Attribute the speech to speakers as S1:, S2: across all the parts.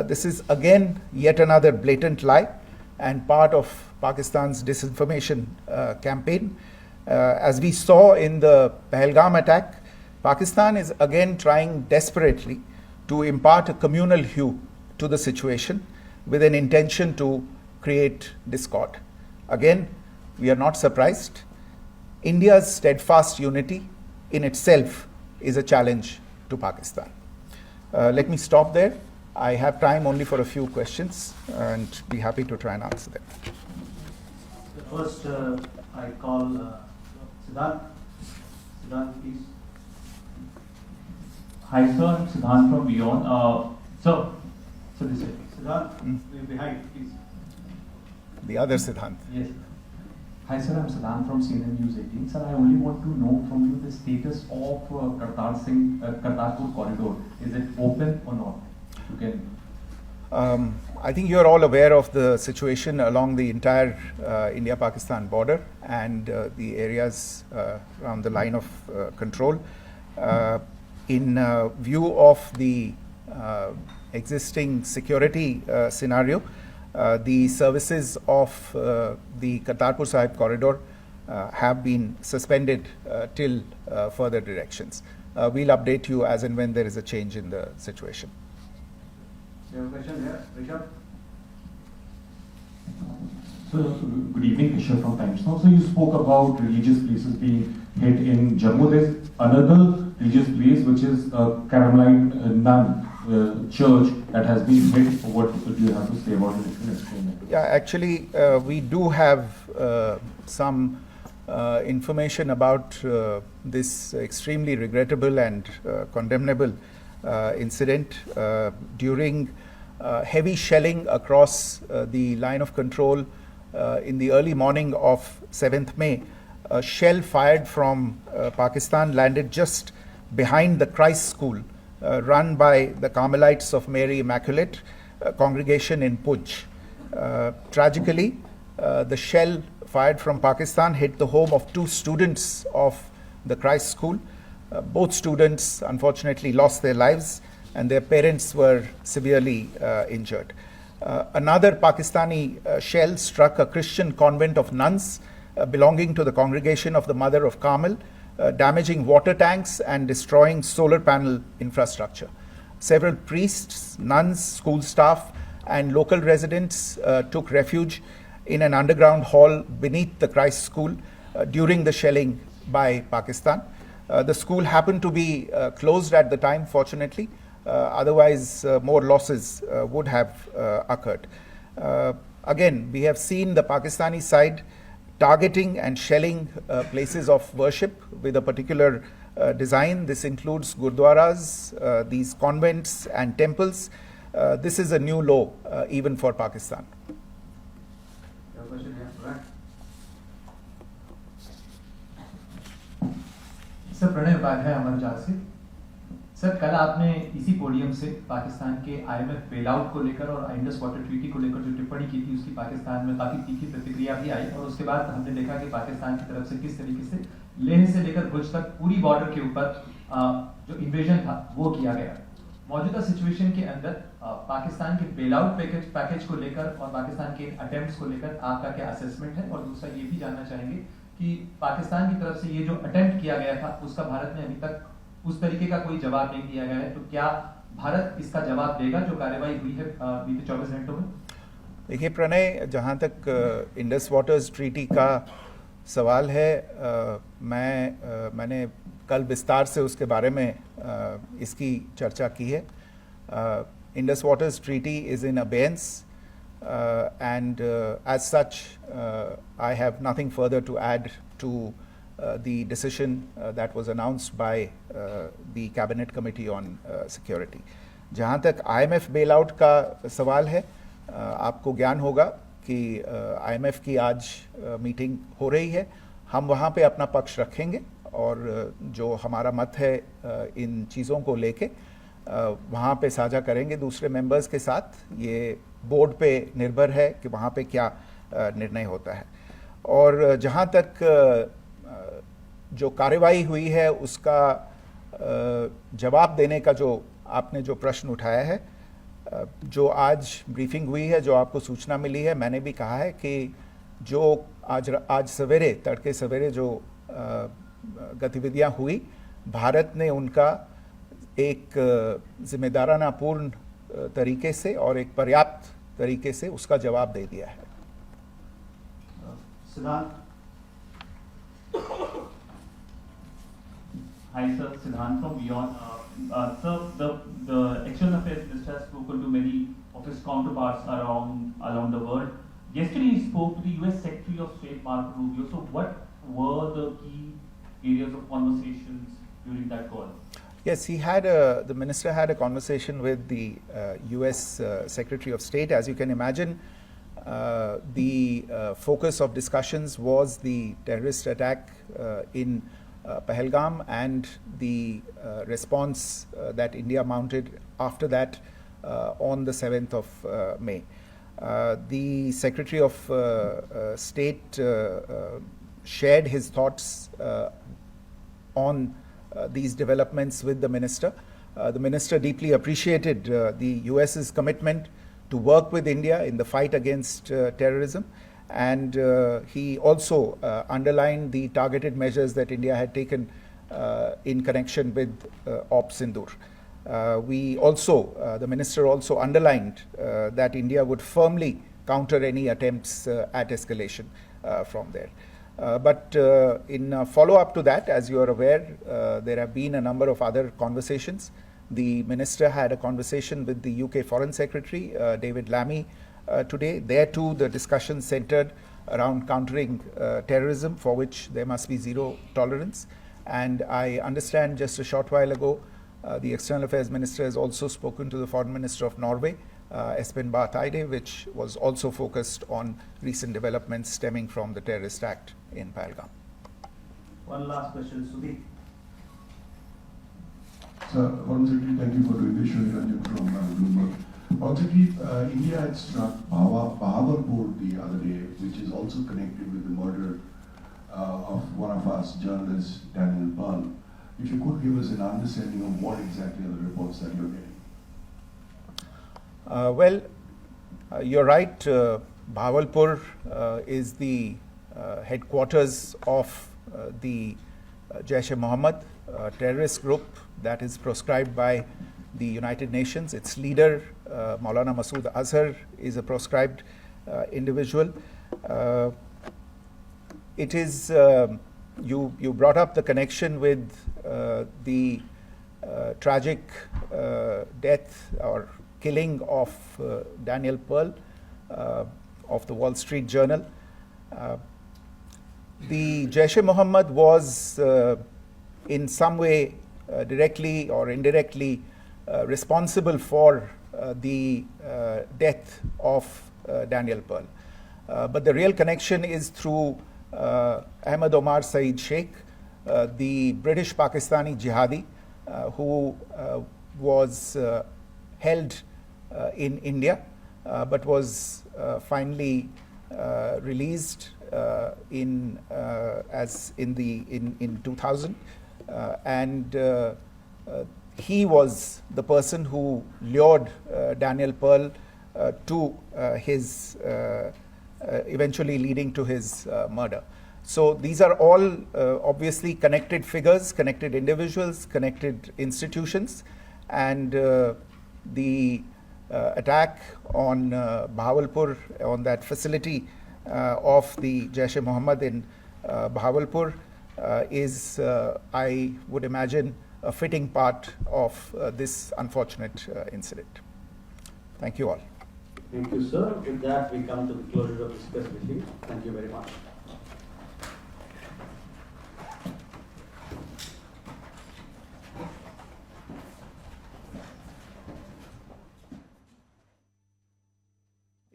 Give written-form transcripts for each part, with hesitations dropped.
S1: This is again yet another blatant lie and part of Pakistan's disinformation campaign. As we saw in the Pahalgam attack, Pakistan is again trying desperately to impart a communal hue to the situation with an intention to create discord. Again, we are not surprised. India's steadfast unity in itself is a challenge to Pakistan. Let me stop there. I have time only for a few questions and be happy to try and answer them.
S2: First, I call Siddhant. Siddhant, please.
S3: Hi, sir. I'm Siddhant from Beyond. So this is
S2: Siddhant, behind, please.
S1: The other Siddhant.
S3: Yes. Hi, sir. I'm Siddhant from CNN News 18. Sir, I only want to know from you the status of Kartarpur corridor. Is it open or not? You can.
S1: I think you're all aware of the situation along the entire India-Pakistan border and the areas around the line of control. In view of the existing security scenario, the services of the Kartarpur Sahib corridor have been suspended till further directions. We'll update you as and when there is a change in the situation.
S2: You have a question here, Rishabh?
S3: So, good evening, Kishore from Times Now. So, you spoke about religious places being hit in Jammu. There's another religious place which is Carmelite nun church that has been hit. What do you have to say about it? You can explain that.
S1: Yeah, actually, we do have some information about this extremely regrettable and condemnable incident. During heavy shelling across the line of control in the early morning of 7th May, a shell fired from Pakistan landed just behind the Christ School run by the Carmelites of Mary Immaculate congregation in Puj. Tragically, the shell fired from Pakistan hit the home of 2 students of the Christ School. Both students unfortunately lost their lives and their parents were severely injured. Another Pakistani shell struck a Christian convent of nuns belonging to the congregation of the Mother of Carmel, damaging water tanks and destroying solar panel infrastructure. Several priests, nuns, school staff and local residents took refuge in an underground hall beneath the Christ School during the shelling by Pakistan. The school happened to be closed at the time, fortunately. Otherwise, more losses would have occurred. Again, we have seen the Pakistani side targeting and shelling places of worship with a particular design. This includes gurdwaras, these convents and temples. This is a new low even for Pakistan.
S4: Sir Pranay Upadhyay अमर जहाज से। Sir कल आपने इसी podium से पाकिस्तान के IMF bailout को लेकर और इंडस वाटर ट्रीटी को लेकर जो टिप्पणी की थी उसकी पाकिस्तान में काफी तीखी प्रतिक्रिया भी आई और उसके बाद हमने देखा कि पाकिस्तान की तरफ से किस तरीके से लेह से लेकर भुज तक पूरी बॉर्डर के ऊपर जो इन्वेजन था वो किया गया। मौजूदा सिचुएशन के अंदर पाकिस्तान के बेलआउट पैकेज को लेकर और पाकिस्तान के अटेम्प्ट्स को लेकर आपका क्या असेसमेंट है, और दूसरा ये भी जानना चाहेंगे कि पाकिस्तान की तरफ से ये जो अटेम्प्ट किया गया था उसका भारत ने अभी तक उस तरीके का कोई जवाब नहीं दिया गया है, तो क्या भारत इसका जवाब देगा जो कार्रवाई हुई है बीते 24 घंटों में?
S1: देखिए प्रणय, जहाँ तक इंडस वाटर्स ट्रीटी का सवाल है, मैंने कल विस्तार से उसके बारे में इसकी चर्चा की है. Indus waters treaty is in abeyance and as such I have nothing further to add to the decision that was announced by the cabinet committee on security. जहाँ तक IMF bailout का सवाल है, आपको ज्ञान होगा कि IMF की आज मीटिंग हो रही है. हम वहाँ पे अपना पक्ष रखेंगे और जो हमारा मत है इन चीज़ों को लेके वहाँ पे साझा करेंगे दूसरे मेंबर्स के साथ. ये बोर्ड पे निर्भर है कि वहाँ पे क्या निर्णय होता है. और जहाँ तक जो कार्रवाई हुई है उसका जवाब देने का जो आपने जो प्रश्न उठाया है, जो आज ब्रीफिंग हुई है, जो आपको सूचना मिली है, मैंने भी कहा है कि जो आज सवेरे तड़के सवेरे जो गतिविधियां हुई, भारत ने उनका एक जिम्मेदाराना पूर्ण तरीके से और एक पर्याप्त तरीके से उसका जवाब दे दिया है.
S2: Siddhant.
S5: Hi sir, Siddhant from Beyond. Sir, the External Affairs Minister has spoken to many of his counterparts around the world. Yesterday he spoke to the US Secretary of State Marco Rubio. So what were the key areas of conversations during that call?
S1: Yes, the minister had a conversation with the US Secretary of State. As you can imagine, the focus of discussions was the terrorist attack in Pahalgam and the response that India mounted after that on the 7th of May. The Secretary of State shared his thoughts on these developments with the minister. The minister deeply appreciated the US's commitment to work with India in the fight against terrorism, and he also underlined the targeted measures that India had taken in connection with Sindoor. The minister also underlined that India would firmly counter any attempts at escalation from there. But in follow-up to that, as you are aware, there have been a number of other conversations. The minister had a conversation with the UK Foreign Secretary, David Lammy, today. There too, the discussion centered around countering terrorism, for which there must be zero tolerance. And I understand just a short while ago, the External Affairs Minister has also spoken to the Foreign Minister of Norway, Espen Barth Eide, which was also focused on recent developments stemming from the terrorist act in Pahalgam.
S2: One last question, Sudhi.
S6: Sir, Foreign Secretary, thank you for doing this. Shri Ranjan from Bloomberg. Foreign Secretary, India had struck Bahawalpur the other day, which is also connected with the murder of one of us journalists, Daniel Pearl. If you could give us an understanding of what exactly are the reports that you're getting.
S1: You're right. Bahawalpur is the headquarters of the Jaish-e-Mohammed terrorist group that is proscribed by the United Nations. Its leader, Maulana Masood Azhar, is a proscribed individual. It is, you brought up the connection with the tragic death or killing of Daniel Pearl of the Wall Street Journal. The Jaish-e-Mohammed was in some way directly or indirectly responsible for the death of Daniel Pearl. But the real connection is through Ahmed Omar Saeed Sheikh, the British Pakistani jihadi who was held in India but was finally released in 2000, and he was the person who lured Daniel Pearl to his eventually leading to his murder. So these are all obviously connected figures, connected individuals, connected institutions, and the attack on Bahawalpur, on that facility of the Jaish-e-Mohammed in Bahawalpur is, I would imagine, a fitting part of this unfortunate incident. Thank you all.
S2: Thank you, sir. With that, we come to the closure of this press briefing. Thank you very much.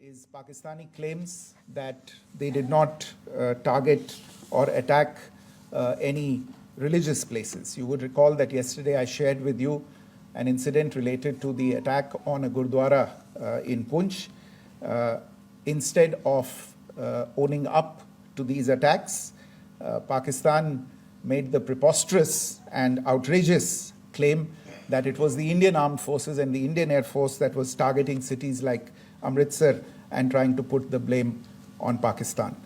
S1: Is Pakistani claims that they did not target or attack any religious places. You would recall that yesterday I shared with you an incident related to the attack on a Gurdwara in Punch. Instead of owning up to these attacks, Pakistan made the preposterous and outrageous claim that it was the Indian Armed Forces and the Indian Air Force that was targeting cities like Amritsar and trying to put the blame on Pakistan.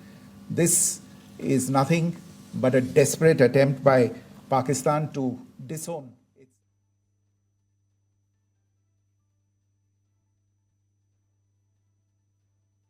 S1: This is nothing but a desperate attempt by Pakistan to disown